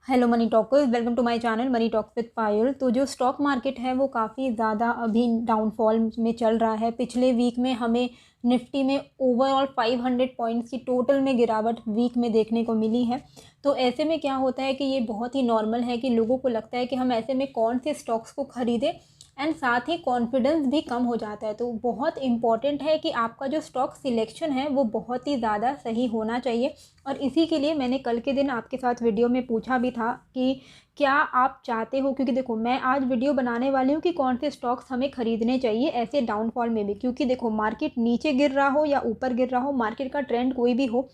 Hello money talkers, welcome to my channel money talk with Payal. तो जो stock market है वो काफ़ी ज़्यादा अभी डाउनफॉल में चल रहा है। पिछले वीक में हमें निफ्टी में ओवरऑल 500 पॉइंट्स की टोटल में गिरावट वीक में देखने को मिली है। तो ऐसे में क्या होता है कि ये बहुत ही नॉर्मल है कि लोगों को लगता है कि हम ऐसे में कौन से स्टॉक्स को ख़रीदें, एंड साथ ही कॉन्फिडेंस भी कम हो जाता है। तो बहुत इम्पॉर्टेंट है कि आपका जो स्टॉक सिलेक्शन है वो बहुत ही ज़्यादा सही होना चाहिए। और इसी के लिए मैंने कल के दिन आपके साथ वीडियो में पूछा भी था कि क्या आप चाहते हो, क्योंकि देखो मैं आज वीडियो बनाने वाली हूँ कि कौन से स्टॉक्स हमें ख़रीदने चाहिए ऐसे डाउनफॉल में भी। क्योंकि देखो मार्केट नीचे गिर रहा हो या ऊपर गिर रहा हो, मार्केट का ट्रेंड कोई भी हो,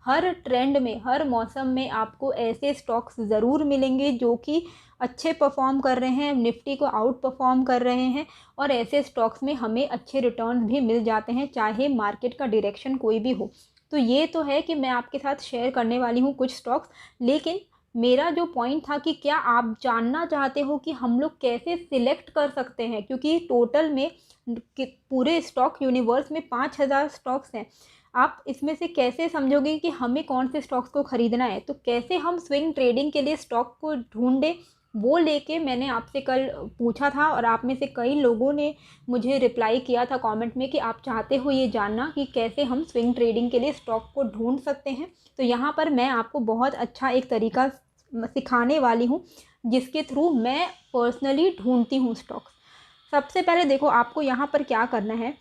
हर ट्रेंड में हर मौसम में आपको ऐसे स्टॉक्स ज़रूर मिलेंगे जो कि अच्छे परफॉर्म कर रहे हैं, निफ्टी को आउट परफॉर्म कर रहे हैं। और ऐसे स्टॉक्स में हमें अच्छे रिटर्न भी मिल जाते हैं चाहे मार्केट का डायरेक्शन कोई भी हो। तो ये तो है कि मैं आपके साथ शेयर करने वाली हूँ कुछ स्टॉक्स, लेकिन मेरा जो पॉइंट था कि क्या आप जानना चाहते हो कि हम लोग कैसे सिलेक्ट कर सकते हैं, क्योंकि टोटल में पूरे स्टॉक यूनिवर्स में 5000 स्टॉक्स हैं। आप इसमें से कैसे समझोगे कि हमें कौन से स्टॉक्स को ख़रीदना है, तो कैसे हम स्विंग ट्रेडिंग के लिए स्टॉक को ढूंढें, वो लेके मैंने आपसे कल पूछा था। और आप में से कई लोगों ने मुझे रिप्लाई किया था कमेंट में कि आप चाहते हो ये जानना कि कैसे हम स्विंग ट्रेडिंग के लिए स्टॉक को ढूंढ सकते हैं। तो यहाँ पर मैं आपको बहुत अच्छा एक तरीका सिखाने वाली हूँ जिसके थ्रू मैं पर्सनली ढूंढती हूँ स्टॉक्स। सबसे पहले देखो आपको यहाँ पर क्या करना है,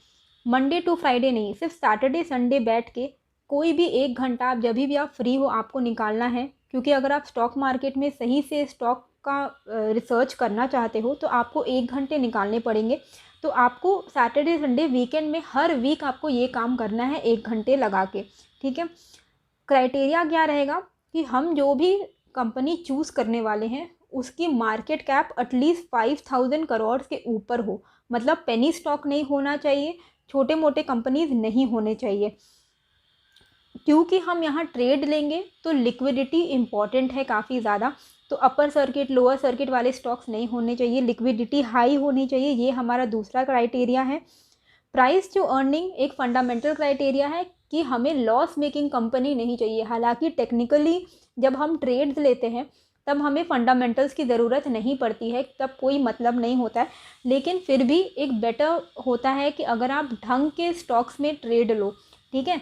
मंडे टू फ्राइडे नहीं, सिर्फ सैटरडे संडे बैठ के कोई भी 1 घंटा आप जब भी आप फ्री हो आपको निकालना है। क्योंकि अगर आप स्टॉक मार्केट में सही से स्टॉक का रिसर्च करना चाहते हो तो आपको 1 घंटे निकालने पड़ेंगे। तो आपको सैटरडे संडे वीकेंड में हर वीक आपको ये काम करना है 1 घंटे लगा के। ठीक है, क्राइटेरिया क्या रहेगा कि हम जो भी कंपनी चूज़ करने वाले हैं उसकी मार्केट कैप एटलीस्ट 5000 करोड़ के ऊपर हो। मतलब पेनी स्टॉक नहीं होना चाहिए, छोटे मोटे कंपनीज नहीं होने चाहिए। क्योंकि हम यहाँ ट्रेड लेंगे तो लिक्विडिटी इम्पॉर्टेंट है काफ़ी ज़्यादा। तो अपर सर्किट लोअर सर्किट वाले स्टॉक्स नहीं होने चाहिए, लिक्विडिटी हाई होनी चाहिए, ये हमारा दूसरा क्राइटेरिया है। प्राइस टू अर्निंग एक फंडामेंटल क्राइटेरिया है कि हमें लॉस मेकिंग कंपनी नहीं चाहिए। हालांकि टेक्निकली जब हम ट्रेड्स लेते हैं तब हमें फंडामेंटल्स की ज़रूरत नहीं पड़ती है, तब कोई मतलब नहीं होता है। लेकिन फिर भी एक बेटर होता है कि अगर आप ढंग के स्टॉक्स में ट्रेड लो, ठीक है,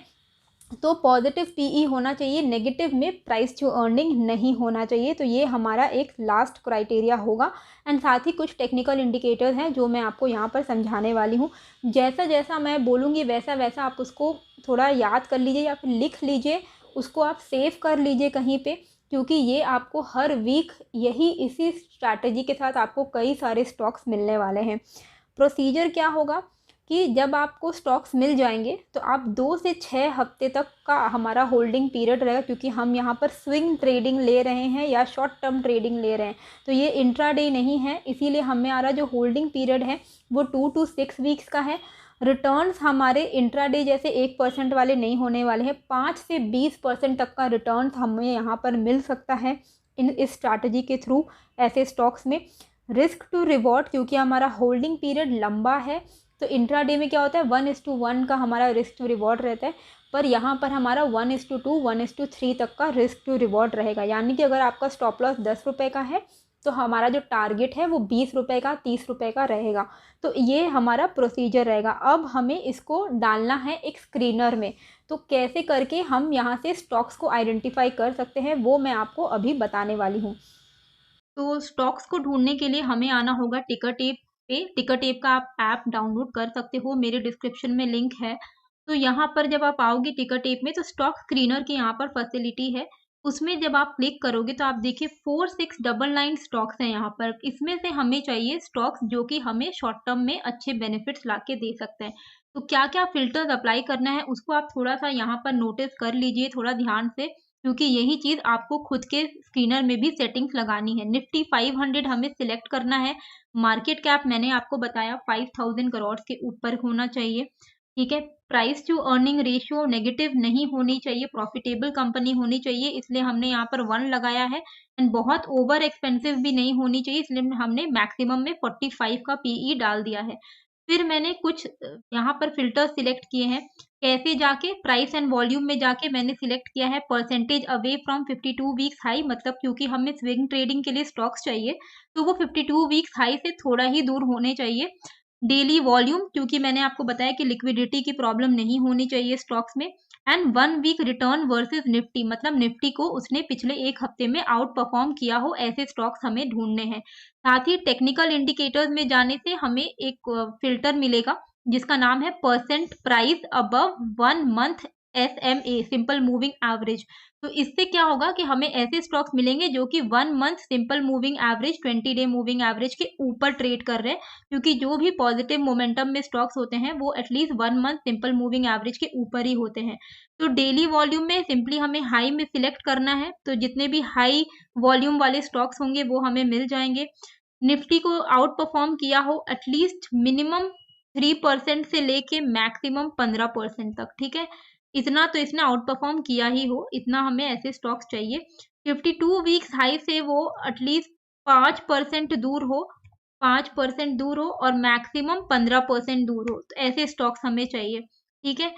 तो पॉजिटिव पीई होना चाहिए, नेगेटिव में प्राइस टू अर्निंग नहीं होना चाहिए। तो ये हमारा एक लास्ट क्राइटेरिया होगा। एंड साथ ही कुछ टेक्निकल इंडिकेटर्स हैं जो मैं आपको यहाँ पर समझाने वाली हूँ। जैसा जैसा मैं बोलूँगी वैसा वैसा आप उसको थोड़ा याद कर लीजिए या फिर लिख लीजिए, उसको आप सेव कर लीजिए कहीं पे, क्योंकि ये आपको हर वीक यही इसी स्ट्रैटेजी के साथ आपको कई सारे स्टॉक्स मिलने वाले हैं। प्रोसीजर क्या होगा कि जब आपको स्टॉक्स मिल जाएंगे तो आप 2 से 6 हफ्ते तक का हमारा होल्डिंग पीरियड रहेगा, क्योंकि हम यहाँ पर स्विंग ट्रेडिंग ले रहे हैं या शॉर्ट टर्म ट्रेडिंग ले रहे हैं। तो ये इंट्राडे नहीं है, इसीलिए हमारा जो होल्डिंग पीरियड है वो 2 to 6 वीक्स का है। रिटर्न्स हमारे इंट्राडे जैसे 1% वाले नहीं होने वाले हैं, 5 से 20% तक का रिटर्न्स हमें यहाँ पर मिल सकता है इस स्ट्रैटेजी के थ्रू ऐसे स्टॉक्स में। रिस्क टू रिवॉर्ड, क्योंकि हमारा होल्डिंग पीरियड लंबा है तो इंट्राडे में क्या होता है 1:1 का हमारा रिस्क टू रिवॉर्ड रहता है, पर यहाँ पर हमारा 1:2 1:3 तक का रिस्क टू रिवॉर्ड रहेगा। यानी कि अगर आपका स्टॉप लॉस 10 रुपये का है तो हमारा जो टारगेट है वो 20 रुपये का 30 रुपये का रहेगा। तो ये हमारा प्रोसीजर रहेगा। अब हमें इसको डालना है एक स्क्रीनर में। तो कैसे करके हम यहाँ से स्टॉक्स को आइडेंटिफाई कर सकते हैं वो मैं आपको अभी बताने वाली हूँ। तो स्टॉक्स को ढूंढने के लिए हमें आना होगा टिकर टेप पे। टिकर टेप का आप ऐप डाउनलोड कर सकते हो, मेरे डिस्क्रिप्शन में लिंक है। तो यहाँ पर जब आप आओगे टिकर टेप में तो स्टॉक स्क्रीनर की यहाँ पर फैसिलिटी है, उसमें जब आप क्लिक करोगे तो आप देखिए 4699 स्टॉक्स हैं यहाँ पर। इसमें से हमें चाहिए स्टॉक्स जो कि हमें शॉर्ट टर्म में अच्छे बेनिफिट्स ला के दे सकते हैं। तो क्या क्या फिल्टर्स अप्लाई करना है उसको आप थोड़ा सा यहाँ पर नोटिस कर लीजिए थोड़ा ध्यान से, क्योंकि यही चीज़ आपको खुद के स्क्रीनर में भी सेटिंग्स लगानी है। निफ्टी 500 हमें सिलेक्ट करना है। मार्केट कैप मैंने आपको बताया 5000 करोड़ के ऊपर होना चाहिए। ठीक है, price to earning ratio negative नहीं होनी चाहिए, प्रॉफिटेबल कंपनी होनी चाहिए, इसलिए हमने यहाँ पर 1 लगाया है। एंड बहुत ओवर एक्सपेंसिव भी नहीं होनी चाहिए, इसलिए हमने मैक्सिमम में 45 का पीई डाल दिया है। फिर मैंने कुछ यहाँ पर फ़िल्टर सिलेक्ट किए हैं। कैसे जाके प्राइस एंड वॉल्यूम में जाके मैंने सिलेक्ट किया है percentage away from 52 weeks high, मतलब क्योंकि हमें स्विंग ट्रेडिंग के लिए स्टॉक्स चाहिए, तो वो 52 वीक्स हाई से थोड़ा ही दूर होने चाहिए। डेली वॉल्यूम, क्योंकि मैंने आपको बताया कि लिक्विडिटी की प्रॉब्लम नहीं होनी चाहिए स्टॉक्स में। And 1 week return versus Nifty, मतलब निफ्टी को उसने पिछले 1 हफ्ते में आउट परफॉर्म किया हो, ऐसे स्टॉक्स हमें ढूँढने हैं। साथ ही टेक्निकल इंडिकेटर्स में जाने से हमें एक फ़िल्टर मिलेगा जिसका नाम है percent price above 1 month SMA, simple moving average. तो इससे क्या होगा कि हमें ऐसे स्टॉक्स मिलेंगे जो कि 1 month simple moving average, 20 day moving average के ऊपर ट्रेड कर रहे हैं, क्योंकि जो भी पॉजिटिव मोमेंटम में स्टॉक्स होते हैं वो at least 1 month simple moving average के ऊपर ही होते हैं। तो डेली वॉल्यूम में सिंपली हमें हाई में सिलेक्ट करना है, तो जितने भी हाई वॉल्यूम वाले स्टॉक्स होंगे वो हमें मिल जाएंगे। निफ्टी को आउट परफॉर्म किया हो एटलीस्ट मिनिमम 3% से लेके मैक्सिमम 15% तक, ठीक है। इतना तो इसने आउट परफॉर्म किया ही हो, इतना हमें ऐसे स्टॉक्स चाहिए। 52 वीक्स हाई से वो एटलीस्ट 5% दूर हो, 5% दूर हो और मैक्सिमम 15% दूर हो, तो ऐसे स्टॉक्स हमें चाहिए, ठीक है।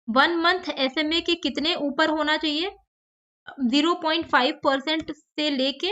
1 मंथ SMA के कितने ऊपर होना चाहिए? 0.5% से लेके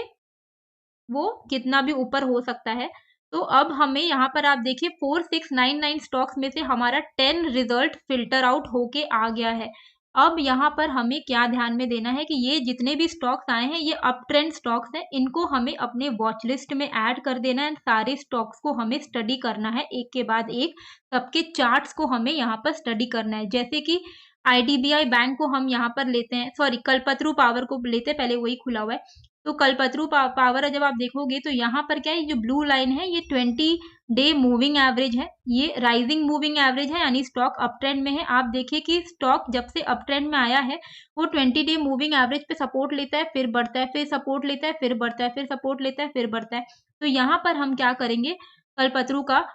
वो कितना भी ऊपर हो सकता है। तो अब हमें यहाँ पर आप देखिए 4699 स्टॉक्स में से हमारा 10 रिजल्ट फिल्टर आउट होके आ गया है। अब यहाँ पर हमें क्या ध्यान में देना है कि ये जितने भी स्टॉक्स आए हैं ये अप ट्रेंड स्टॉक्स हैं, इनको हमें अपने वॉच लिस्ट में ऐड कर देना है। सारे स्टॉक्स को हमें स्टडी करना है एक के बाद एक, सबके चार्ट्स को हमें यहाँ पर स्टडी करना है। जैसे कि IDBI बैंक को हम यहाँ पर लेते हैं, सॉरी कल्पतरू पावर को लेते हैं, पहले वही खुला हुआ है। तो कल्पतरू पावर जब आप देखोगे तो यहाँ पर क्या है, जो ब्लू लाइन है ये 20 डे मूविंग एवरेज है, ये राइजिंग मूविंग एवरेज है, यानी स्टॉक अप ट्रेंड में है। आप देखिए कि स्टॉक जब से अप ट्रेंड में आया है वो 20 डे मूविंग एवरेज पे सपोर्ट लेता है, फिर बढ़ता है, फिर सपोर्ट लेता है, फिर बढ़ता है, फिर सपोर्ट लेता है, फिर बढ़ता है। तो यहाँ पर हम क्या करेंगे, कल्पतरू का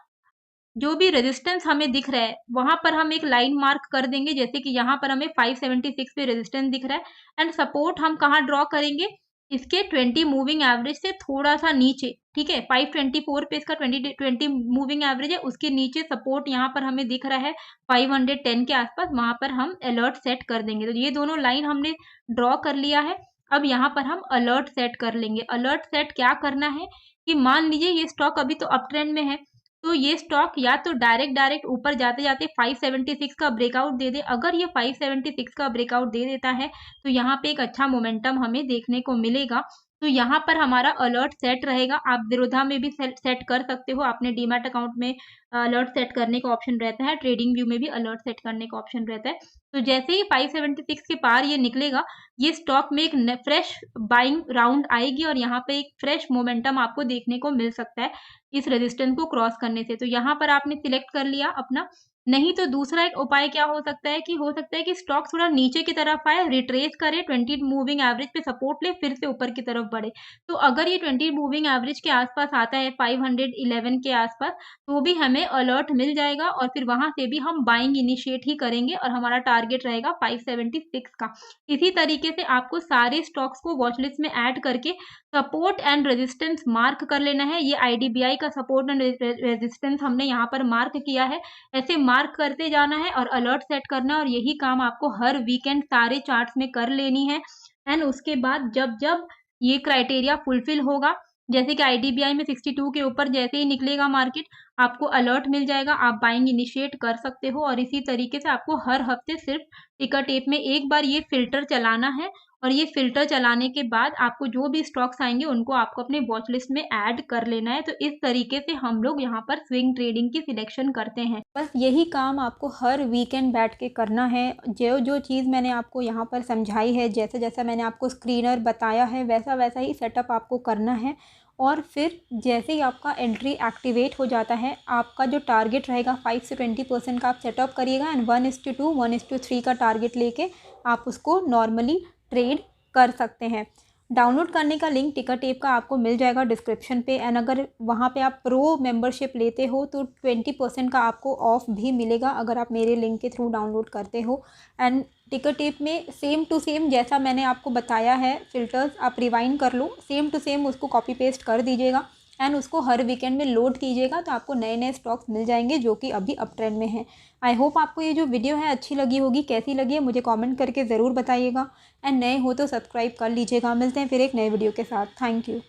जो भी रेजिस्टेंस हमें दिख रहा है वहां पर हम एक लाइन मार्क कर देंगे, जैसे कि यहाँ पर हमें 576 पे रेजिस्टेंस दिख रहा है। एंड सपोर्ट हम कहाँ ड्रॉ करेंगे, इसके 20 मूविंग एवरेज से थोड़ा सा नीचे, ठीक है। 524 पे इसका 20 मूविंग एवरेज है, उसके नीचे सपोर्ट यहाँ पर हमें दिख रहा है 510 के आसपास, वहां पर हम अलर्ट सेट कर देंगे। तो ये दोनों लाइन हमने ड्रॉ कर लिया है। अब यहाँ पर हम अलर्ट सेट कर लेंगे। अलर्ट सेट क्या करना है कि मान लीजिए ये स्टॉक अभी तो अप ट्रेंड में है, तो ये स्टॉक या तो डायरेक्ट ऊपर जाते जाते 576 का ब्रेकआउट दे दे। अगर ये 576 का ब्रेकआउट दे देता है तो यहाँ पे एक अच्छा मोमेंटम हमें देखने को मिलेगा। तो यहाँ पर हमारा अलर्ट सेट रहेगा। आप विरोधा में भी सेट कर सकते हो, अपने डीमैट अकाउंट में अलर्ट सेट करने का ऑप्शन रहता है, ट्रेडिंग व्यू में भी अलर्ट सेट करने का ऑप्शन रहता है। तो जैसे ही 576 के पार ये निकलेगा, ये स्टॉक में एक फ्रेश बाइंग राउंड आएगी और यहाँ पे एक फ्रेश मोमेंटम आपको देखने को मिल सकता है इस रेजिस्टेंस को क्रॉस करने से। तो यहाँ पर आपने सिलेक्ट कर लिया अपना। नहीं तो दूसरा एक उपाय क्या हो सकता है कि स्टॉक थोड़ा नीचे की तरफ आए, रिट्रेस करे, 20 मूविंग एवरेज पे सपोर्ट ले, फिर से ऊपर की तरफ बढ़े। तो अगर ये 20 मूविंग एवरेज के आसपास आता है 511 के आसपास, तो भी हमें अलर्ट मिल जाएगा और फिर वहां से भी हम बाइंग इनिशिएट ही करेंगे और हमारा टारगेट रहेगा 576 का। इसी तरीके से आपको सारे स्टॉक्स को वॉच लिस्ट में ऐड करके सपोर्ट एंड रेजिस्टेंस मार्क कर लेना है। ये IDBI का सपोर्ट एंड रेजिस्टेंस हमने यहाँ पर मार्क किया है, ऐसे मार्क करते जाना है और अलर्ट सेट करना है। और यही काम आपको हर वीकेंड सारे चार्ट्स में कर लेनी है। एंड उसके बाद जब जब ये क्राइटेरिया फुलफिल होगा, जैसे कि IDBI में 62 के ऊपर जैसे ही निकलेगा मार्केट, आपको अलर्ट मिल जाएगा, आप बाइंग इनिशिएट कर सकते हो। और इसी तरीके से आपको हर हफ्ते सिर्फ टिकर टेप में एक बार ये फिल्टर चलाना है और ये फिल्टर चलाने के बाद आपको जो भी स्टॉक्स आएंगे उनको आपको अपने वॉच लिस्ट में ऐड कर लेना है। तो इस तरीके से हम लोग यहाँ पर स्विंग ट्रेडिंग की सिलेक्शन करते हैं। बस यही काम आपको हर वीकेंड बैठ के करना है। जो जो चीज़ मैंने आपको यहाँ पर समझाई है, जैसे जैसा मैंने आपको स्क्रीनर बताया है, वैसा वैसा ही सेटअप आपको करना है। और फिर जैसे ही आपका एंट्री एक्टिवेट हो जाता है, आपका जो टारगेट रहेगा 5 से 20% का आप सेटअप करिएगा एंड 1:2 1:3 का टारगेट लेके आप उसको नॉर्मली ट्रेड कर सकते हैं। डाउनलोड करने का लिंक टिकर टेप का आपको मिल जाएगा डिस्क्रिप्शन पे। एंड अगर वहाँ पे आप प्रो मेंबरशिप लेते हो तो 20% का आपको ऑफ भी मिलेगा अगर आप मेरे लिंक के थ्रू डाउनलोड करते हो। एंड टिकर टेप में सेम टू सेम जैसा मैंने आपको बताया है फ़िल्टर्स, आप रिवाइंड कर लो, सेम टू सेम उसको कॉपी पेस्ट कर दीजिएगा एंड उसको हर वीकेंड में लोड कीजिएगा तो आपको नए नए स्टॉक्स मिल जाएंगे जो कि अभी अप ट्रेंड में हैं। आई होप आपको ये जो वीडियो है अच्छी लगी होगी। कैसी लगी है मुझे कमेंट करके ज़रूर बताइएगा एंड नए हो तो सब्सक्राइब कर लीजिएगा। मिलते हैं फिर एक नए वीडियो के साथ। Thank you.